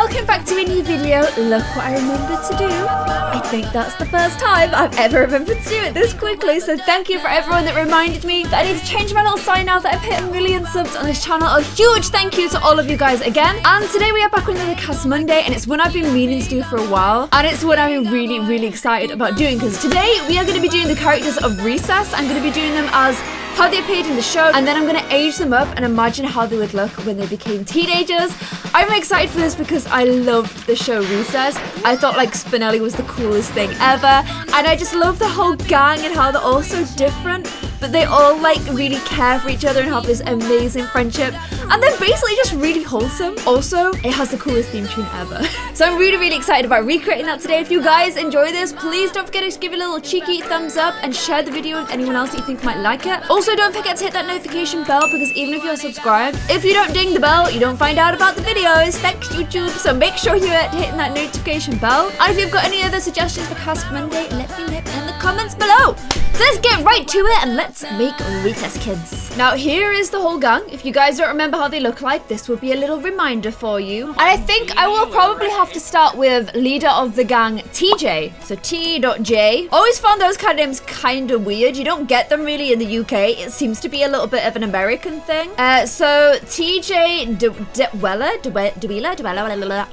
welcome back to a new video. Look what I remembered to do. I think that's the first time I've ever remembered to do it this quickly, so thank you for everyone that reminded me that I need to change my little sign now that I've hit 1 million subs on this channel. A huge thank you to all of you guys again. And today we are back with another Cast Monday, and it's one I've been meaning to do for a while, and it's one I'm really excited about doing, because today we are going to be doing the characters of Recess. I'm going to be doing them as how they appeared in the show, and then I'm going to age them up and imagine how they would look when they became teenagers. I'm excited for this because I loved the show Recess. I thought like Spinelli was the coolest thing ever, and I just love the whole gang and how they're all so different, but they all like really care for each other and have this amazing friendship, and they're basically just really wholesome. Also, it has the coolest theme tune ever. So I'm really excited about recreating that today. If you guys enjoy this, please don't forget to give it a little cheeky thumbs up and share the video with anyone else that you think might like it. Also, don't forget to hit that notification bell, because even if you're subscribed, if you don't ding the bell, you don't find out about the videos. Thanks, YouTube. So make sure you're hitting that notification bell. And if you've got any other suggestions for Cast Monday, let me know in the comments below. So let's get right to it and let's make Recess, kids. Now here is the whole gang. If you guys don't remember how they look like, this will be a little reminder for you. And I think I will probably have to start with leader of the gang, TJ. So T.J. Always found those kind of names kind of weird. You don't get them really in the UK. It seems to be a little bit of an American thing. So TJ Detweiler.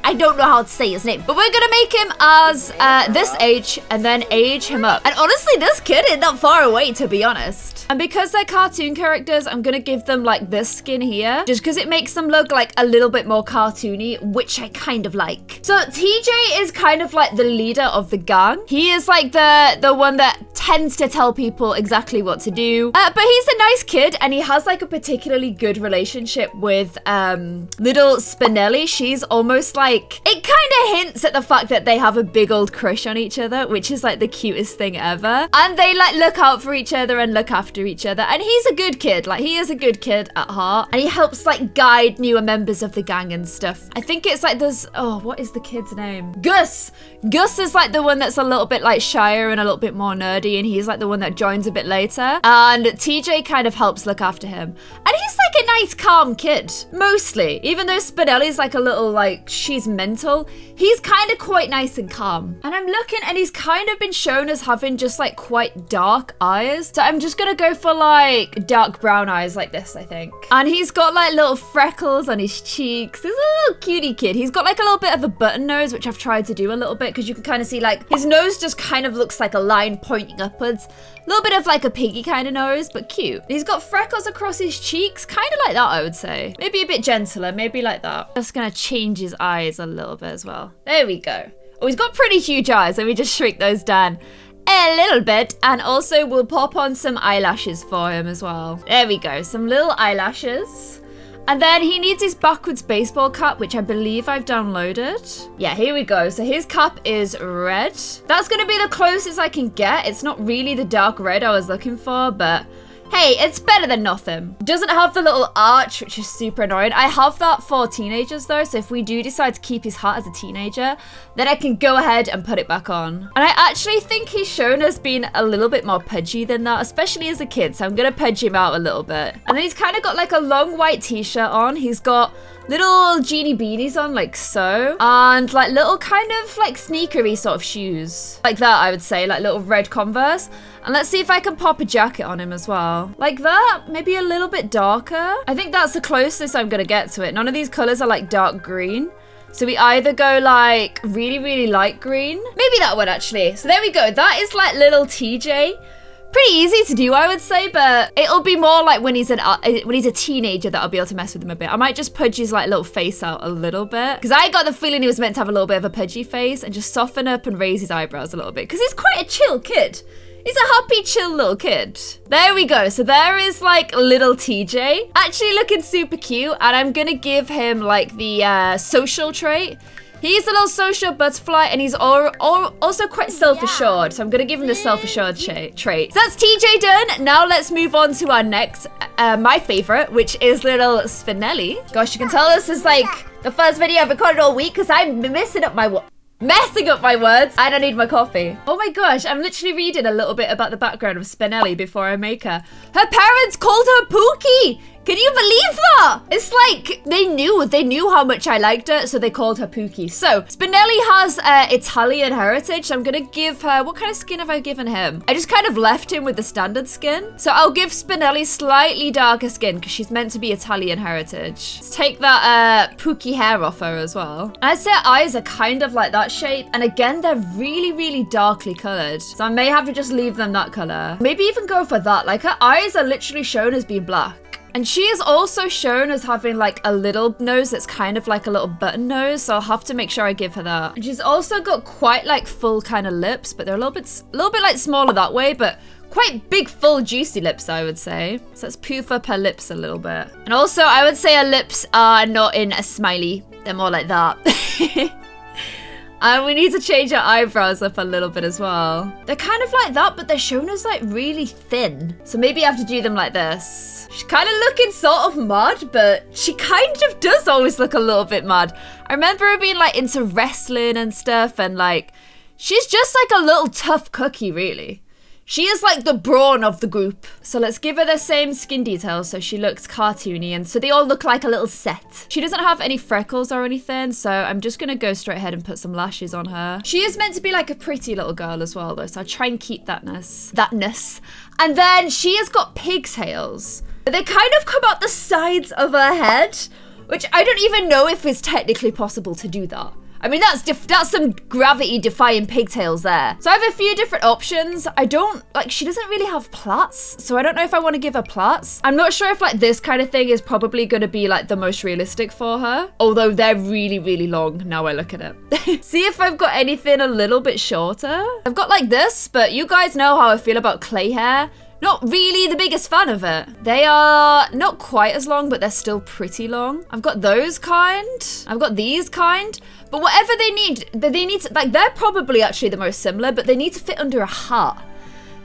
I don't know how to say his name, but we're gonna make him as this age and then age him up. And honestly, this kid is not far away, to be honest. And because they're cartoon characters, I'm gonna give them like this skin here, just because it makes them look like a little bit more cartoony, which I kind of like. So TJ is kind of like the leader of the gang. He is like the one that tends to tell people exactly what to do. But he's a nice kid, and he has like a particularly good relationship with little Spinelli. She's almost like, it kind of hints at the fact that they have a big old crush on each other, which is like the cutest thing ever. And they like look out for each other and look after each other. And he's a good kid. Like, he is a good kid at heart, and he helps like guide newer members of the gang and stuff. I think it's like this, oh, what is the kid's name? Gus. Gus is like the one that's a little bit like shyer and a little bit more nerdy, and he's like the one that joins a bit later. And TJ kind of helps look after him. And he's like a nice, calm kid, mostly. Even though Spinelli's like a little like, she's mental, he's kind of quite nice and calm. And I'm looking, and he's kind of been shown as having just like quite dark eyes. So I'm just gonna go for like dark brown eyes like this, I think. And he's got like little freckles on his cheeks. He's a little cutie kid. He's got like a little bit of a button nose, which I've tried to do a little bit, because you can kind of see like his nose just kind of looks like a line pointing upwards. A little bit of like a piggy kind of nose, but cute. He's got freckles across his cheeks, kind of like that, I would say. Maybe a bit gentler, maybe like that. Just gonna change his eyes a little bit as well. There we go. Oh, he's got pretty huge eyes. Let me just shrink those down a little bit, and also we'll pop on some eyelashes for him as well. There we go, some little eyelashes. And then he needs his backwards baseball cap, which I believe I've downloaded. Yeah, here we go. So his cap is red. That's gonna be the closest I can get. It's not really the dark red I was looking for, but hey, it's better than nothing. Doesn't have the little arch, which is super annoying. I have that for teenagers though, so if we do decide to keep his hat as a teenager, then I can go ahead and put it back on. And I actually think he's shown as being a little bit more pudgy than that, especially as a kid, so I'm gonna pudge him out a little bit. And then he's kind of got like a long white t-shirt on. He's got little genie beanies on, like so, and like little kind of like sneakery sort of shoes. Like that, I would say, like little red Converse. And let's see if I can pop a jacket on him as well. Like that, maybe a little bit darker. I think that's the closest I'm gonna get to it. None of these colors are like dark green. So we either go like really light green. Maybe that one actually. So there we go. That is like little TJ. Pretty easy to do, I would say, but it'll be more like when he's a teenager that I'll be able to mess with him a bit. I might just pudge his like little face out a little bit, because I got the feeling he was meant to have a little bit of a pudgy face, and just soften up and raise his eyebrows a little bit, because he's quite a chill kid. He's a happy, chill little kid. There we go. So there is like little TJ, actually looking super cute, and I'm gonna give him like the social trait. He's a little social butterfly, and he's also quite self-assured. So I'm going to give him the self-assured trait. So that's TJ done. Now let's move on to our next, my favorite, which is little Spinelli. Gosh, you can tell this is like the first video I've recorded all week, because I'm messing up my words, and I need my coffee. Oh my gosh, I'm literally reading a little bit about the background of Spinelli before I make her. Her parents called her Pookie. Can you believe that? It's like they knew how much I liked her, so they called her Pookie. So Spinelli has Italian heritage. So I'm gonna give her, what kind of skin have I given him? I just kind of left him with the standard skin. So I'll give Spinelli slightly darker skin because she's meant to be Italian heritage. Let's take that Pookie hair off her as well. I'd say her eyes are kind of like that shape. And again, they're really, really darkly colored. So I may have to just leave them that color. Maybe even go for that. Like her eyes are literally shown as being black. And she is also shown as having like a little nose that's kind of like a little button nose. So I'll have to make sure I give her that. And she's also got quite like full kind of lips, but they're a little bit like smaller that way, but quite big, full, juicy lips, I would say. So let's poof up her lips a little bit. And also I would say her lips are not in a smiley. They're more like that. And we need to change our eyebrows up a little bit as well. They're kind of like that, but they're shown as like really thin. So maybe I have to do them like this. She's kind of looking sort of mad, but she kind of does always look a little bit mad. I remember her being like into wrestling and stuff, and like, she's just like a little tough cookie, really. She is like the brawn of the group. So let's give her the same skin details so she looks cartoony, and so they all look like a little set. She doesn't have any freckles or anything, so I'm just gonna go straight ahead and put some lashes on her. She is meant to be like a pretty little girl as well though, so I'll try and keep thatness. And then she has got pigtails. They kind of come out the sides of her head, which I don't even know if it's technically possible to do that. I mean, that's some gravity-defying pigtails there. So I have a few different options. She doesn't really have plaits, so I don't know if I want to give her plaits. I'm not sure if like this kind of thing is probably going to be like the most realistic for her, although they're really, really long now I look at it. See if I've got anything a little bit shorter. I've got like this, but you guys know how I feel about clay hair. Not really the biggest fan of it. They are not quite as long, but they're still pretty long. I've got those kind. I've got these kind. But whatever they need to, like, they're probably actually the most similar, but they need to fit under a hat.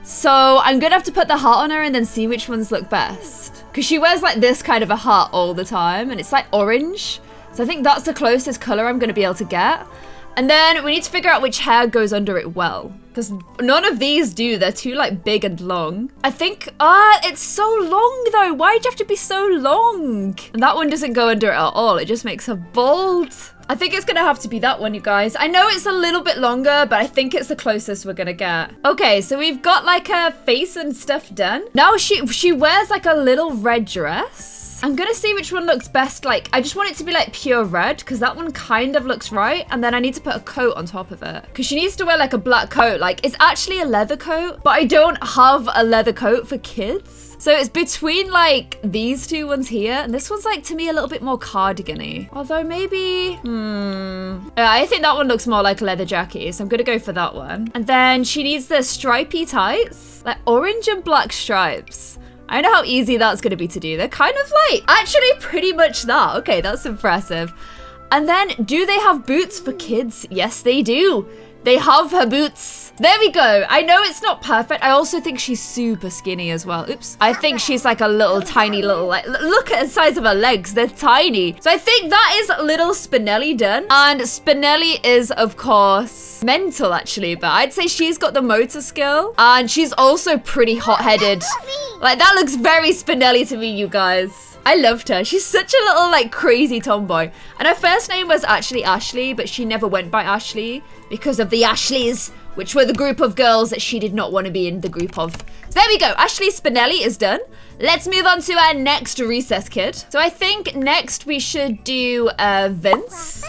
So I'm gonna have to put the hat on her and then see which ones look best. Because she wears like this kind of a hat all the time, and it's like orange. So I think that's the closest color I'm gonna be able to get. And then we need to figure out which hair goes under it well, because none of these do. They're too like big and long. I think, it's so long though. Why'd you have to be so long? And that one doesn't go under it at all. It just makes her bald. I think it's gonna have to be that one, you guys. I know it's a little bit longer, but I think it's the closest we're gonna get. Okay, so we've got like her face and stuff done. Now she wears like a little red dress. I'm gonna see which one looks best. Like, I just want it to be like pure red, because that one kind of looks right. And then I need to put a coat on top of it, because she needs to wear like a black coat. Like, it's actually a leather coat, but I don't have a leather coat for kids. So it's between like these two ones here, and this one's like to me a little bit more cardigan-y. Although maybe, yeah, I think that one looks more like a leather jacket, so I'm gonna go for that one. And then she needs the stripy tights, like orange and black stripes. I know how easy that's going to be to do. They're kind of like, actually pretty much that. Okay, that's impressive. And then, do they have boots for kids? Yes, they do. They have her boots. There we go. I know it's not perfect. I also think she's super skinny as well. Oops. I think she's like a little tiny little, like, look at the size of her legs. They're tiny. So I think that is little Spinelli done. And Spinelli is, of course, mental actually, but I'd say she's got the motor skill. And she's also pretty hot-headed. Like, that looks very Spinelli to me, you guys. I loved her. She's such a little, like, crazy tomboy. And her first name was actually Ashley, but she never went by Ashley because of the Ashleys, which were the group of girls that she did not want to be in the group of. So there we go. Ashley Spinelli is done. Let's move on to our next recess kid. So I think next we should do Vince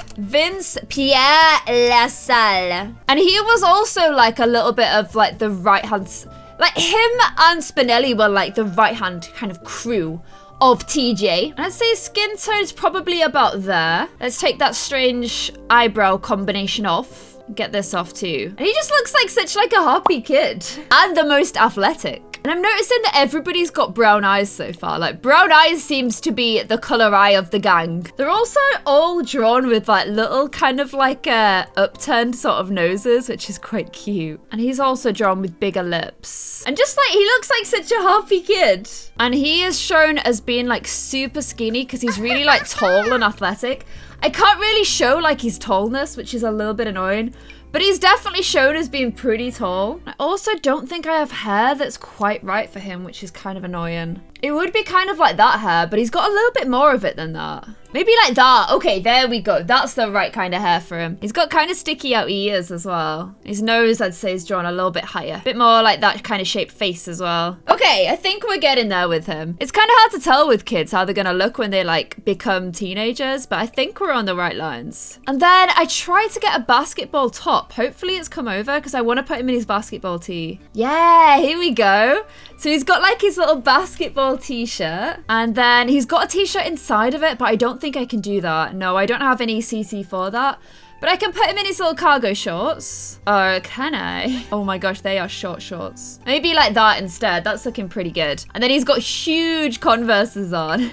Pierre LaSalle. And he was also like a little bit of like the right-hand, like him and Spinelli were like the right-hand kind of crew of TJ. And I'd say skin tone is probably about there. Let's take that strange eyebrow combination off. Get this off too. And he just looks like such like a happy kid. And the most athletic. And I'm noticing that everybody's got brown eyes so far. Like, brown eyes seems to be the color eye of the gang. They're also all drawn with like little kind of like upturned sort of noses, which is quite cute. And he's also drawn with bigger lips. And just like, he looks like such a happy kid. And he is shown as being like super skinny because he's really like tall and athletic. I can't really show like his tallness, which is a little bit annoying. But he's definitely shown as being pretty tall. I also don't think I have hair that's quite right for him, which is kind of annoying. It would be kind of like that hair, but he's got a little bit more of it than that. Maybe like that. Okay, there we go. That's the right kind of hair for him. He's got kind of sticky out ears as well. His nose, I'd say, is drawn a little bit higher. Bit more like that kind of shaped face as well. Okay, I think we're getting there with him. It's kind of hard to tell with kids how they're going to look when they like become teenagers, but I think we're on the right lines. And then I tried to get a basketball top. Hopefully it's come over because I want to put him in his basketball tee. Yeah, here we go. So he's got like his little basketball t-shirt, and then he's got a t-shirt inside of it, but I don't think I can do that. No, I don't have any CC for that. But I can put him in his little cargo shorts. Or can I? Oh my gosh, they are short shorts. Maybe like that instead. That's looking pretty good. And then he's got huge Converses on.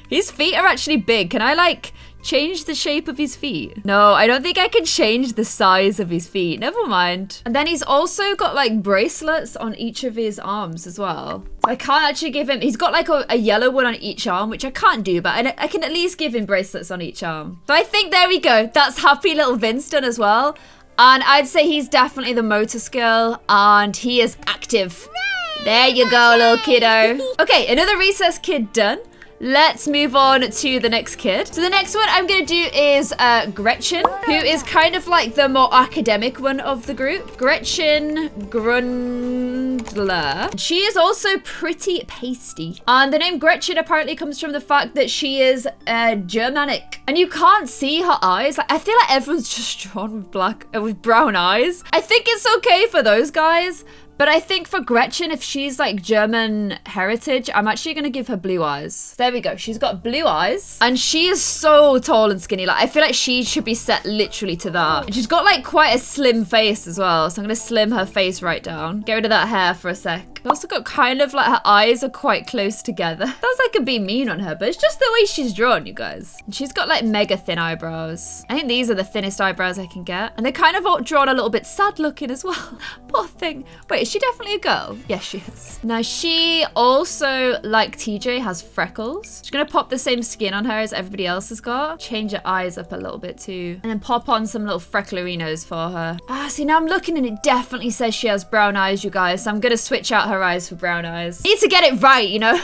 His feet are actually big. Can I like change the shape of his feet? No, I don't think I can change the size of his feet. Never mind. And then he's also got like bracelets on each of his arms as well. So I can't actually give him, he's got like a yellow one on each arm, which I can't do, but I can at least give him bracelets on each arm. So I think there we go. That's happy little Vince done as well. And I'd say he's definitely the motor skill, and he is active. There you go, little kiddo. Okay, another recess kid done. Let's move on to the next kid. So the next one I'm going to do is Gretchen, who is kind of like the more academic one of the group. Gretchen Grundler. She is also pretty pasty. And the name Gretchen apparently comes from the fact that she is Germanic. And you can't see her eyes. Like, I feel like everyone's just drawn with brown eyes. I think it's okay for those guys. But I think for Gretchen, if she's like German heritage, I'm actually going to give her blue eyes. There we go. She's got blue eyes. And she is so tall and skinny. Like, I feel like she should be set literally to that. And she's got like quite a slim face as well. So I'm going to slim her face right down. Get rid of that hair for a sec. I've also got kind of like her eyes are quite close together. Sounds like I'd be mean on her, but it's just the way she's drawn, you guys. And she's got like mega thin eyebrows. I think these are the thinnest eyebrows I can get. And they're kind of all drawn a little bit sad looking as well. Poor thing. Wait, is she definitely a girl? Yes, she is. Now, she also, like TJ, has freckles. She's going to pop the same skin on her as everybody else has got. Change her eyes up a little bit too. And then pop on some little frecklerinos for her. See, now I'm looking and it definitely says she has brown eyes, you guys. So I'm going to switch out her eyes for brown eyes. Need to get it right, you know?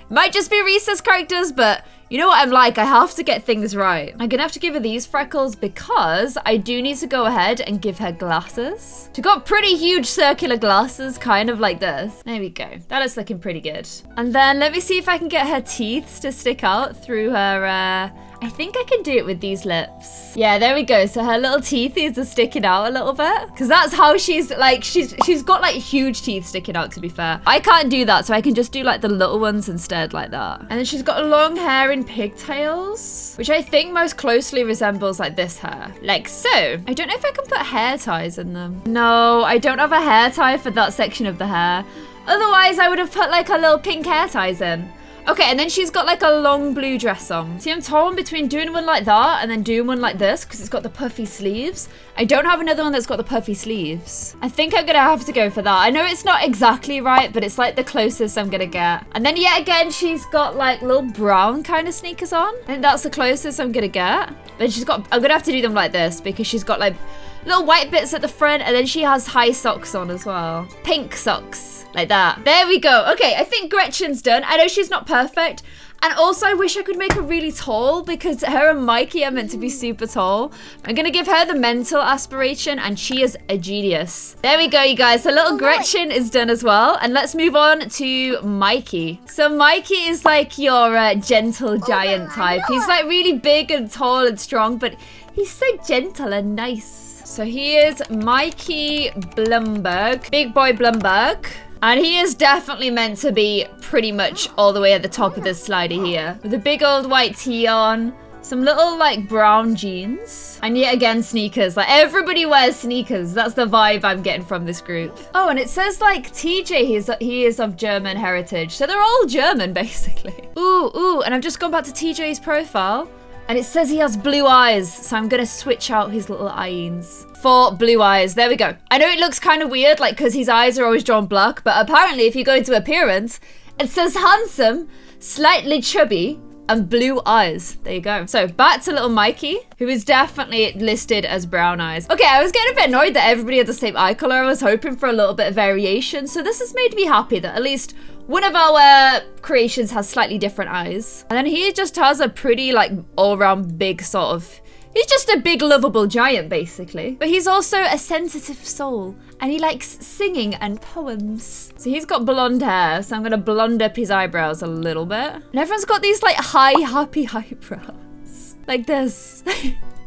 Might just be recess characters, but you know what I'm like, I have to get things right. I'm gonna have to give her these freckles because I do need to go ahead and give her glasses. She's got pretty huge circular glasses, kind of like this. There we go. That is looking pretty good. And then let me see if I can get her teeth to stick out through her, I think I can do it with these lips. Yeah, there we go. So her little teethies are sticking out a little bit. Because that's how she's like, she's got like huge teeth sticking out, to be fair. I can't do that, so I can just do like the little ones instead, like that. And then she's got long hair in pigtails, which I think most closely resembles like this hair. Like so. I don't know if I can put hair ties in them. No, I don't have a hair tie for that section of the hair. Otherwise, I would have put like her little pink hair ties in. Okay, and then she's got like a long blue dress on. See, I'm torn between doing one like that and then doing one like this because it's got the puffy sleeves. I don't have another one that's got the puffy sleeves. I think I'm gonna have to go for that. I know it's not exactly right, but it's like the closest I'm gonna get. And then yet again, she's got like little brown kind of sneakers on. I think that's the closest I'm gonna get. But she's got, I'm gonna have to do them like this because she's got like little white bits at the front and then she has high socks on as well. Pink socks. Like that. There we go. Okay, I think Gretchen's done. I know she's not perfect. And also, I wish I could make her really tall because her and Mikey are meant to be super tall. I'm going to give her the mental aspiration and she is a genius. There we go, you guys. So little Gretchen is done as well. And let's move on to Mikey. So Mikey is like your gentle giant type. He's like really big and tall and strong, but he's so gentle and nice. So he is Mikey Blumberg. Big boy Blumberg. And he is definitely meant to be pretty much all the way at the top of this slider here. With a big old white tee on, some little like brown jeans, and yet again sneakers. Like everybody wears sneakers. That's the vibe I'm getting from this group. Oh, and it says like TJ, he is of German heritage. So they're all German basically. Ooh, and I've just gone back to TJ's profile. And it says he has blue eyes, so I'm gonna switch out his little eyes for blue eyes. There we go. I know it looks kind of weird, like, because his eyes are always drawn black, but apparently if you go into appearance, it says handsome, slightly chubby, and blue eyes. There you go. So back to little Mikey, who is definitely listed as brown eyes. Okay, I was getting a bit annoyed that everybody had the same eye color. I was hoping for a little bit of variation. So this has made me happy that at least one of our creations has slightly different eyes. And then he just has a pretty like all around big sort of, he's just a big lovable giant basically. But he's also a sensitive soul and he likes singing and poems. So he's got blonde hair, so I'm gonna blonde up his eyebrows a little bit. And everyone's got these like high happy eyebrows. Like this.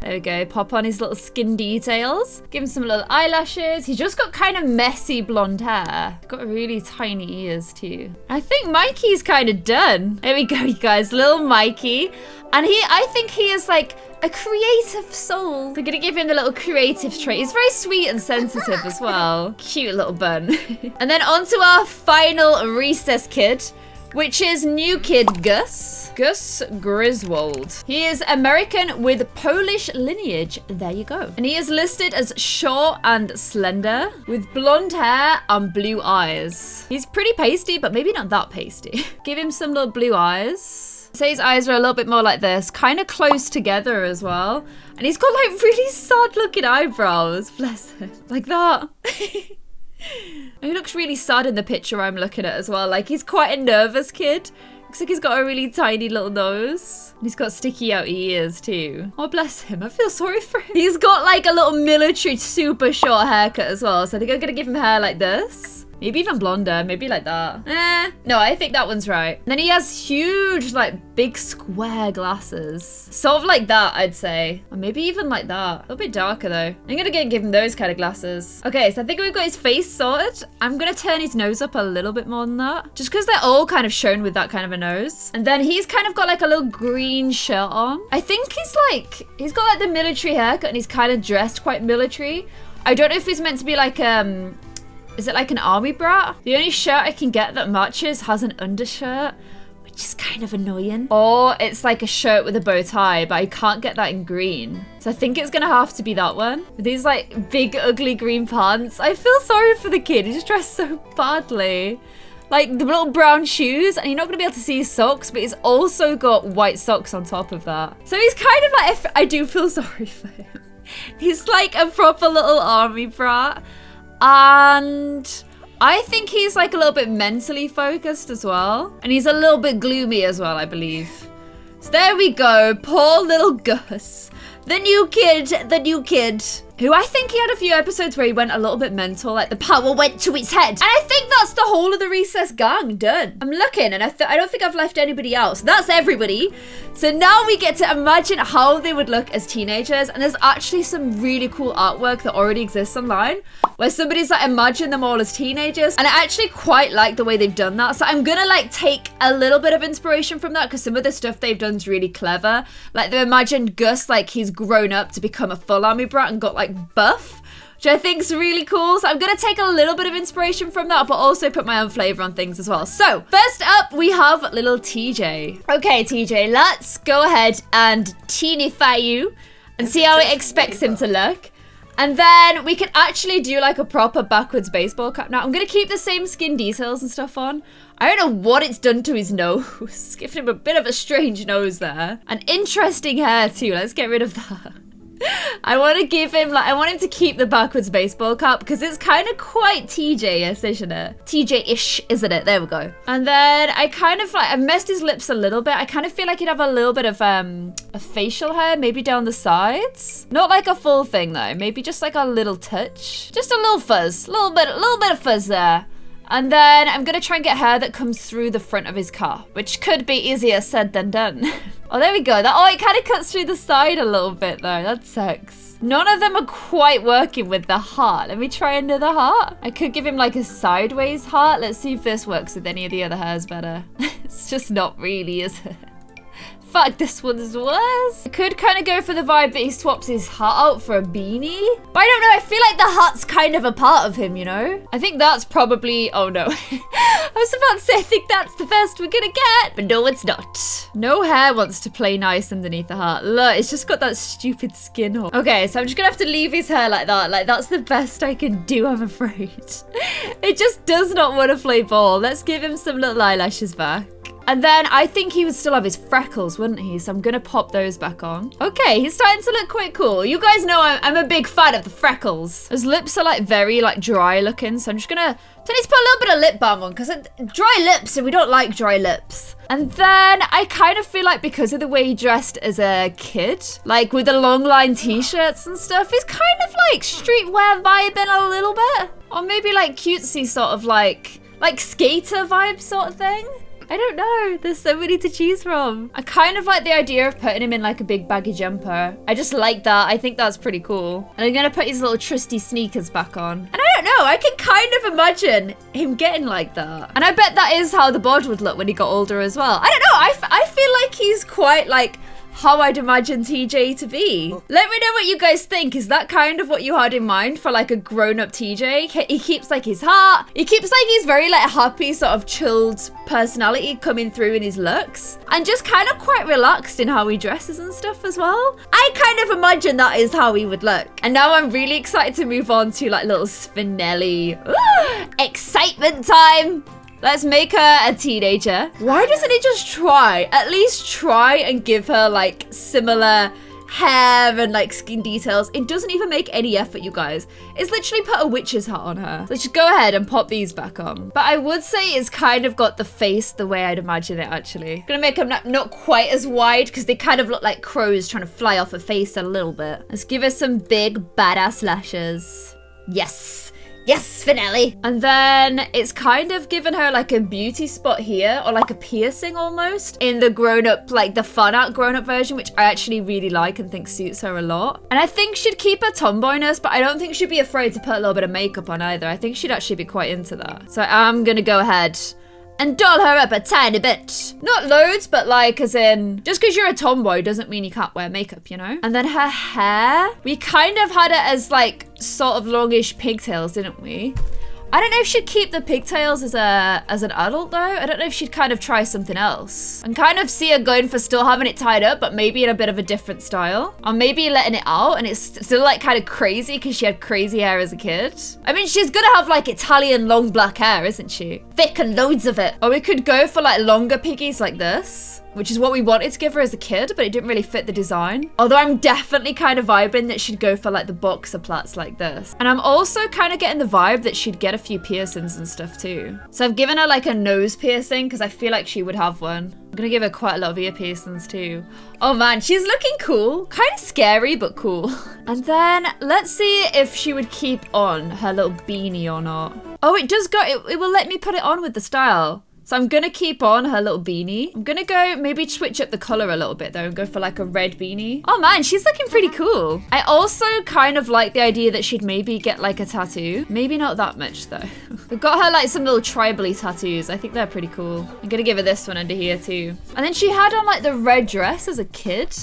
There we go, pop on his little skin details. Give him some little eyelashes. He's just got kind of messy blonde hair. Got really tiny ears too. I think Mikey's kind of done. There we go, you guys, little Mikey. And I think he is like a creative soul. We're gonna give him the little creative trait. He's very sweet and sensitive as well. Cute little bun. And then on to our final recess kid, which is new kid Gus Griswald. He is American with Polish lineage. There you go. And he is listed as short and slender with blonde hair and blue eyes. He's pretty pasty, but maybe not that pasty. Give him some little blue eyes. Say his eyes are a little bit more like this, kind of close together as well. And he's got like really sad looking eyebrows. Bless him. Like that. He looks really sad in the picture I'm looking at as well. Like he's quite a nervous kid. Looks like he's got a really tiny little nose. And he's got sticky out ears too. Oh, bless him. I feel sorry for him. He's got like a little military super short haircut as well. So I think I'm gonna give him hair like this. Maybe even blonder, maybe like that. No, I think that one's right. And then he has huge, like big square glasses. Sort of like that, I'd say. Or maybe even like that. A little bit darker though. I'm gonna give him those kind of glasses. Okay, so I think we've got his face sorted. I'm gonna turn his nose up a little bit more than that. Just because they're all kind of shown with that kind of a nose. And then he's kind of got like a little green shirt on. I think he's got like the military haircut and he's kind of dressed quite military. I don't know if he's meant to be like, is it like an army brat? The only shirt I can get that matches has an undershirt, which is kind of annoying. Or it's like a shirt with a bow tie, but I can't get that in green. So I think it's gonna have to be that one. With these like big ugly green pants. I feel sorry for the kid, he's dressed so badly. Like the little brown shoes, and you're not gonna be able to see his socks, but he's also got white socks on top of that. So he's kind of like, I do feel sorry for him. He's like a proper little army brat. And I think he's like a little bit mentally focused as well. And he's a little bit gloomy as well, I believe. So there we go, poor little Gus. The new kid. Who I think he had a few episodes where he went a little bit mental, like the power went to his head. And I think that's the whole of the recess gang done. I'm looking and I don't think I've left anybody else. That's everybody. So now we get to imagine how they would look as teenagers. And there's actually some really cool artwork that already exists online where somebody's like imagine them all as teenagers. And I actually quite like the way they've done that. So I'm gonna like take a little bit of inspiration from that because some of the stuff they've done is really clever. Like they imagined Gus like he's grown up to become a full army brat and got like buff, which I think is really cool. So I'm gonna take a little bit of inspiration from that, but also put my own flavor on things as well. So first up, we have little TJ. Okay, TJ, let's go ahead and teenify you and see how it expects him to look. And then we can actually do like a proper backwards baseball cap. Now I'm gonna keep the same skin details and stuff on. I don't know what it's done to his nose. It's given him a bit of a strange nose there. And interesting hair too. Let's get rid of that. I want to give him, like, I want him to keep the backwards baseball cap because it's kind of quite TJ-ish, isn't it? TJ-ish, isn't it? There we go. And then I kind of like, I've messed his lips a little bit. I kind of feel like he'd have a little bit of a facial hair, maybe down the sides. Not like a full thing though. Maybe just like a little touch. Just a little fuzz, a little bit of fuzz there. And then I'm gonna try and get hair that comes through the front of his car, which could be easier said than done. Oh, there we go. It kind of cuts through the side a little bit though. That sucks. None of them are quite working with the heart. Let me try another heart. I could give him like a sideways heart. Let's see if this works with any of the other hairs better. It's just not really, is it? Fuck, this one's worse. I could kind of go for the vibe that he swaps his hat out for a beanie. But I don't know, I feel like the hat's kind of a part of him, you know? I think that's probably, oh no. I was about to say, I think that's the best we're gonna get. But no, it's not. No hair wants to play nice underneath the hat. Look, it's just got that stupid skin on. Okay, so I'm just gonna have to leave his hair like that. Like, that's the best I can do, I'm afraid. It just does not want to play ball. Let's give him some little eyelashes back. And then I think he would still have his freckles, wouldn't he? So I'm gonna pop those back on. Okay, he's starting to look quite cool. You guys know I'm a big fan of the freckles. His lips are like very like dry looking, so I'm just gonna put a little bit of lip balm on because dry lips, and we don't like dry lips. And then I kind of feel like because of the way he dressed as a kid, like with the long line t-shirts and stuff, he's kind of like streetwear vibing a little bit. Or maybe like cutesy sort of like skater vibe sort of thing. I don't know. There's so many to choose from. I kind of like the idea of putting him in like a big baggy jumper. I just like that. I think that's pretty cool. And I'm going to put his little trusty sneakers back on. And I don't know. I can kind of imagine him getting like that. And I bet that is how the bod would look when he got older as well. I don't know. I feel like he's quite like how I'd imagine TJ to be. Let me know what you guys think. Is that kind of what you had in mind for like a grown-up TJ? He keeps like his heart. He keeps like he's very like happy, sort of chilled personality coming through in his looks. And just kind of quite relaxed in how he dresses and stuff as well. I kind of imagine that is how he would look. And now I'm really excited to move on to like little Spinelli. Ooh, excitement time. Let's make her a teenager. Why doesn't he just at least try and give her like similar hair and like skin details? It doesn't even make any effort, you guys. It's literally put a witch's hat on her. Let's just go ahead and pop these back on. But I would say it's kind of got the face the way I'd imagine it actually. Gonna make them not quite as wide because they kind of look like crows trying to fly off her face a little bit. Let's give her some big badass lashes. Yes. Yes, Spinelli. And then it's kind of given her like a beauty spot here, or like a piercing almost, in the grown-up, like the fun art grown-up version, which I actually really like and think suits her a lot. And I think she'd keep her tomboyness, but I don't think she'd be afraid to put a little bit of makeup on either. I think she'd actually be quite into that. So I'm gonna go ahead and doll her up a tiny bit. Not loads, but like as in, just because you're a tomboy doesn't mean you can't wear makeup, you know? And then her hair, we kind of had it as like sort of longish pigtails, didn't we? I don't know if she'd keep the pigtails as an adult though. I don't know if she'd kind of try something else. And kind of see her going for still having it tied up, but maybe in a bit of a different style. Or maybe letting it out and it's still like kind of crazy because she had crazy hair as a kid. I mean, she's gonna have like Italian long black hair, isn't she? Thick and loads of it. Or we could go for like longer piggies like this, which is what we wanted to give her as a kid, but it didn't really fit the design. Although I'm definitely kind of vibing that she'd go for like the boxer plaits like this. And I'm also kind of getting the vibe that she'd get a few piercings and stuff too. So I've given her like a nose piercing because I feel like she would have one. I'm gonna give her quite a lot of ear piercings too. Oh man, she's looking cool. Kind of scary, but cool. And then let's see if she would keep on her little beanie or not. Oh, it does go, it will let me put it on with the style. So I'm gonna keep on her little beanie. I'm gonna go maybe switch up the color a little bit though and go for like a red beanie. Oh man, she's looking pretty cool. I also kind of like the idea that she'd maybe get like a tattoo. Maybe not that much though. We've got her like some little tribal-y tattoos. I think they're pretty cool. I'm gonna give her this one under here too. And then she had on like the red dress as a kid.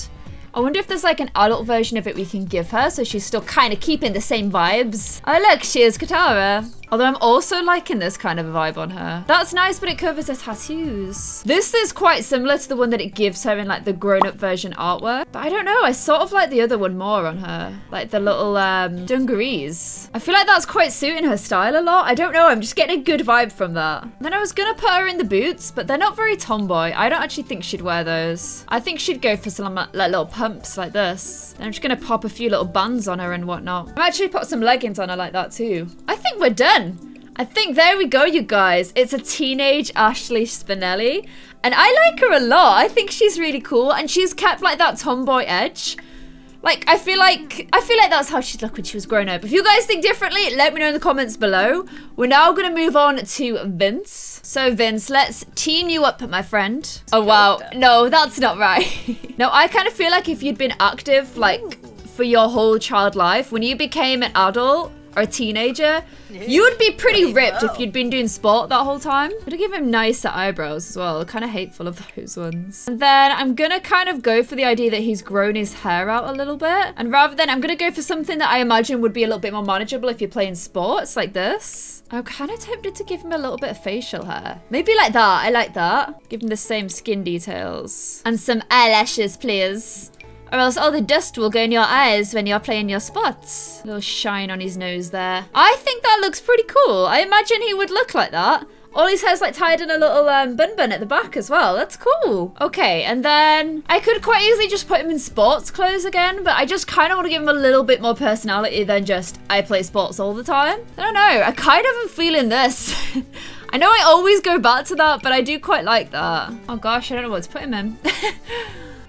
I wonder if there's like an adult version of it we can give her so she's still kind of keeping the same vibes. Oh look, she is Katara. Although I'm also liking this kind of vibe on her. That's nice, but it covers her tattoos. This is quite similar to the one that it gives her in like the grown-up version artwork. But I don't know, I sort of like the other one more on her. Like the little dungarees. I feel like that's quite suiting her style a lot. I don't know, I'm just getting a good vibe from that. Then I was gonna put her in the boots, but they're not very tomboy. I don't actually think she'd wear those. I think she'd go for some like little pumps like this. And I'm just gonna pop a few little bands on her and whatnot. I've actually put some leggings on her like that too. I think we're done. I think there we go, you guys. It's a teenage Ashley Spinelli. And I like her a lot. I think she's really cool. And she's kept like that tomboy edge. Like, I feel like that's how she'd look when she was grown up. If you guys think differently, let me know in the comments below. We're now going to move on to Vince. So Vince, let's teen you up, my friend. Oh, wow. No, that's not right. No, I kind of feel like if you'd been active, like, for your whole child life, when you became an adult, or a teenager, you would be pretty ripped if you'd been doing sport that whole time. I'm gonna give him nicer eyebrows as well. Kind of hateful of those ones. And then I'm gonna kind of go for the idea that he's grown his hair out a little bit. And rather than, I'm gonna go for something that I imagine would be a little bit more manageable if you're playing sports like this. I'm kind of tempted to give him a little bit of facial hair. Maybe like that, I like that. Give him the same skin details. And some eyelashes, please. Or else all the dust will go in your eyes when you're playing your sports. A little shine on his nose there. I think that looks pretty cool. I imagine he would look like that. All his hair's like tied in a little bun at the back as well. That's cool. Okay, and then I could quite easily just put him in sports clothes again, but I just kind of want to give him a little bit more personality than just I play sports all the time. I don't know. I kind of am feeling this. I know I always go back to that, but I do quite like that. Oh gosh, I don't know what to put him in.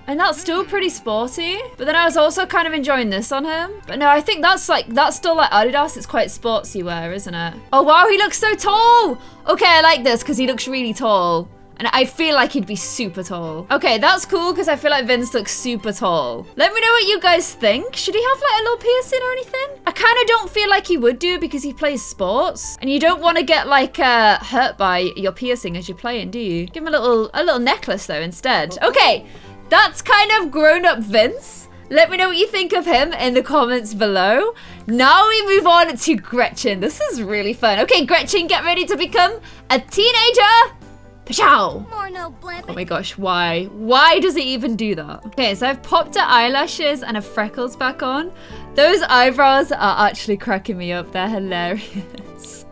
And that's still pretty sporty. But then I was also kind of enjoying this on him. But no, I think that's still like Adidas. It's quite sportsy wear, isn't it? Oh wow, he looks so tall. Okay, I like this because he looks really tall. And I feel like he'd be super tall. Okay, that's cool because I feel like Vince looks super tall. Let me know what you guys think. Should he have like a little piercing or anything? I kind of don't feel like he would do because he plays sports. And you don't want to get like hurt by your piercing as you're playing, do you? Give him a little necklace though instead. Okay, that's kind of grown-up Vince. Let me know what you think of him in the comments below. Now we move on to Gretchen. This is really fun. Okay, Gretchen, get ready to become a teenager. Pachow! Oh my gosh, why? Why does it even do that? Okay, so I've popped her eyelashes and her freckles back on. Those eyebrows are actually cracking me up. They're hilarious.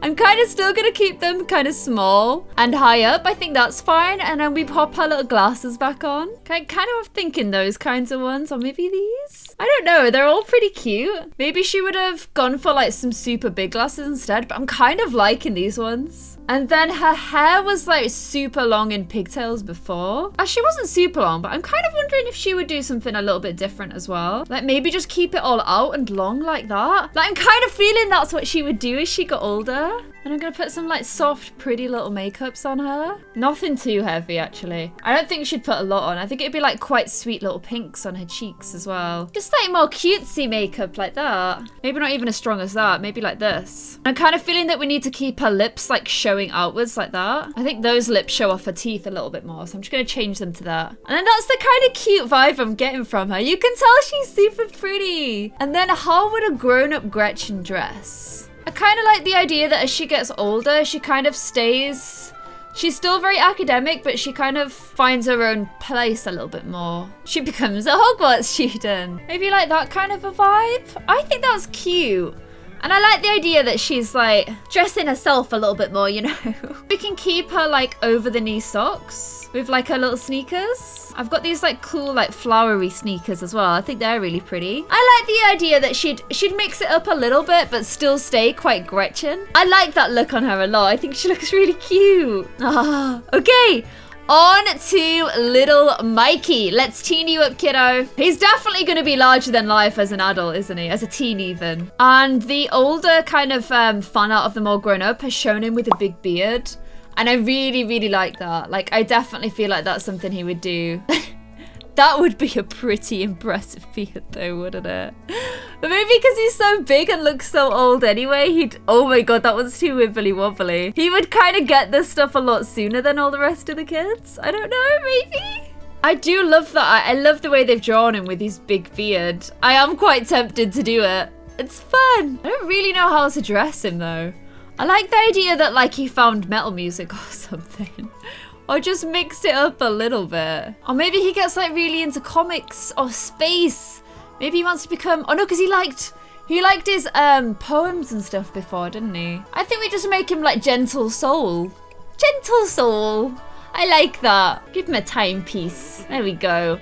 I'm kind of still going to keep them kind of small and high up. I think that's fine. And then we pop her little glasses back on. Okay, kind of thinking those kinds of ones. Or maybe these? I don't know. They're all pretty cute. Maybe she would have gone for like some super big glasses instead. But I'm kind of liking these ones. And then her hair was like super long in pigtails before. She wasn't super long, but I'm kind of wondering if she would do something a little bit different as well. Like maybe just keep it all out and long like that. Like I'm kind of feeling that's what she would do as she got older. And I'm going to put some like soft, pretty little makeups on her. Nothing too heavy, actually. I don't think she'd put a lot on. I think it'd be like quite sweet little pinks on her cheeks as well. Just like more cutesy makeup like that. Maybe not even as strong as that. Maybe like this. I'm kind of feeling that we need to keep her lips like showing outwards like that. I think those lips show off her teeth a little bit more. So I'm just going to change them to that. And then that's the kind of cute vibe I'm getting from her. You can tell she's super pretty. And then how would a grown-up Gretchen dress? I kind of like the idea that as she gets older, she kind of stays... She's still very academic, but she kind of finds her own place a little bit more. She becomes a Hogwarts student. Maybe like that kind of a vibe. I think that's cute. And I like the idea that she's like dressing herself a little bit more, you know. We can keep her like over the knee socks with like her little sneakers. I've got these like cool like flowery sneakers as well. I think they're really pretty. I like the idea that she'd mix it up a little bit but still stay quite Gretchen. I like that look on her a lot. I think she looks really cute. Okay. On to little Mikey. Let's teen you up, kiddo. He's definitely going to be larger than life as an adult, isn't he? As a teen even. And the older kind of fan art of the more grown up has shown him with a big beard. And I really, really like that. Like, I definitely feel like that's something he would do. That would be a pretty impressive beard though, wouldn't it? But maybe because he's so big and looks so old anyway, he'd... Oh my god, that one's too wibbly wobbly. He would kind of get this stuff a lot sooner than all the rest of the kids. I don't know, maybe? I do love that. I love the way they've drawn him with his big beard. I am quite tempted to do it. It's fun. I don't really know how to dress him though. I like the idea that like he found metal music or something. Or just mixed it up a little bit. Or maybe he gets like really into comics or space. Maybe he wants to become... Oh no, because he liked his poems and stuff before, didn't he? I think we just make him like Gentle Soul. Gentle Soul. I like that. Give him a timepiece. There we go.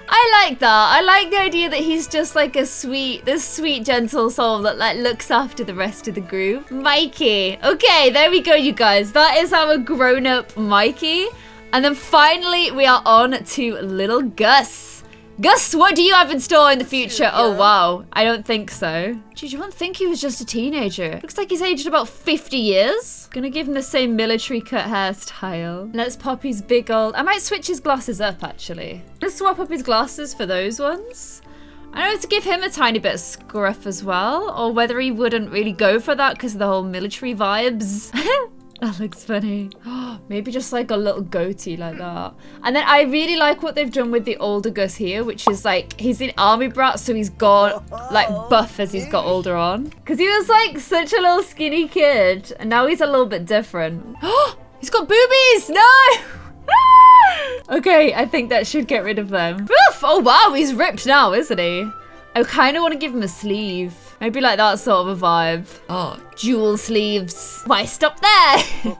I like that. I like the idea that he's just like this sweet gentle soul that like looks after the rest of the group. Mikey. Okay, there we go, you guys. That is our grown-up Mikey. And then finally, we are on to little Gus. Gus, what do you have in store in the future? Oh, wow. I don't think so. Geez, you wouldn't think he was just a teenager. Looks like he's aged about 50 years. Gonna give him the same military cut hairstyle. Let's pop his big old... I might switch his glasses up, actually. Let's swap up his glasses for those ones. I don't know to give him a tiny bit of scruff as well, or whether he wouldn't really go for that because of the whole military vibes. That looks funny. Maybe just like a little goatee like that. And then I really like what they've done with the older Gus here, which is like, he's an army brat, so he's got like buff as he's got older on. Because he was like such a little skinny kid, and now he's a little bit different. He's got boobies! No! Okay, I think that should get rid of them. Oof! Oh wow, he's ripped now, isn't he? I kind of want to give him a sleeve. Maybe like that sort of a vibe. Oh, jewel sleeves. Why stop there?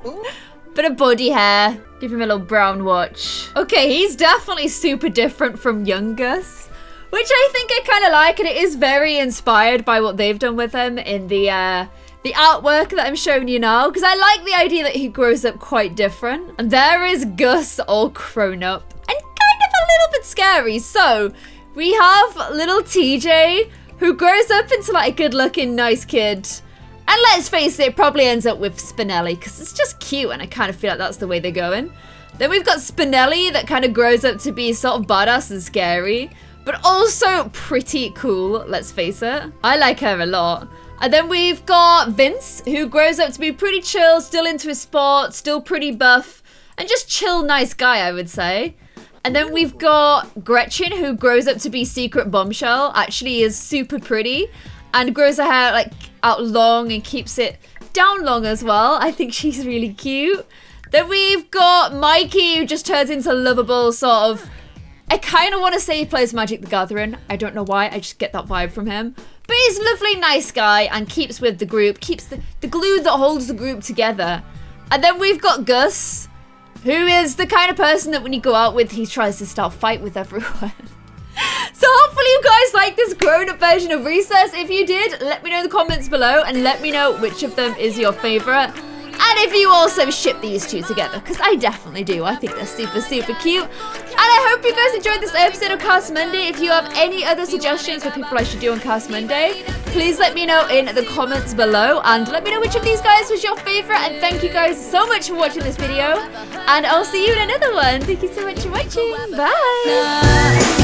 Bit of body hair. Give him a little brown watch. Okay, he's definitely super different from young Gus, which I think I kind of like, and it is very inspired by what they've done with him in the artwork that I'm showing you now, because I like the idea that he grows up quite different. And there is Gus all grown up and kind of a little bit scary. So we have little TJ, who grows up into like a good-looking, nice kid. And let's face it, probably ends up with Spinelli, because it's just cute, and I kind of feel like that's the way they're going. Then we've got Spinelli that kind of grows up to be sort of badass and scary, but also pretty cool, let's face it. I like her a lot. And then we've got Vince, who grows up to be pretty chill, still into his sport, still pretty buff, and just chill, nice guy, I would say. And then we've got Gretchen, who grows up to be secret bombshell, actually is super pretty, and grows her hair like out long and keeps it down long as well. I think she's really cute. Then we've got Mikey, who just turns into lovable sort of, I kind of want to say he plays Magic the Gathering. I don't know why, I just get that vibe from him. But he's a lovely, nice guy and keeps with the group, keeps the glue that holds the group together. And then we've got Gus, who is the kind of person that when you go out with, he tries to start a fight with everyone. So hopefully you guys like this grown-up version of Recess. If you did, let me know in the comments below and let me know which of them is your favorite. And if you also ship these two together, because I definitely do. I think they're super, super cute. And I hope you guys enjoyed this episode of Cast Monday. If you have any other suggestions for people I should do on Cast Monday, please let me know in the comments below. And let me know which of these guys was your favorite. And thank you guys so much for watching this video. And I'll see you in another one. Thank you so much for watching. Bye.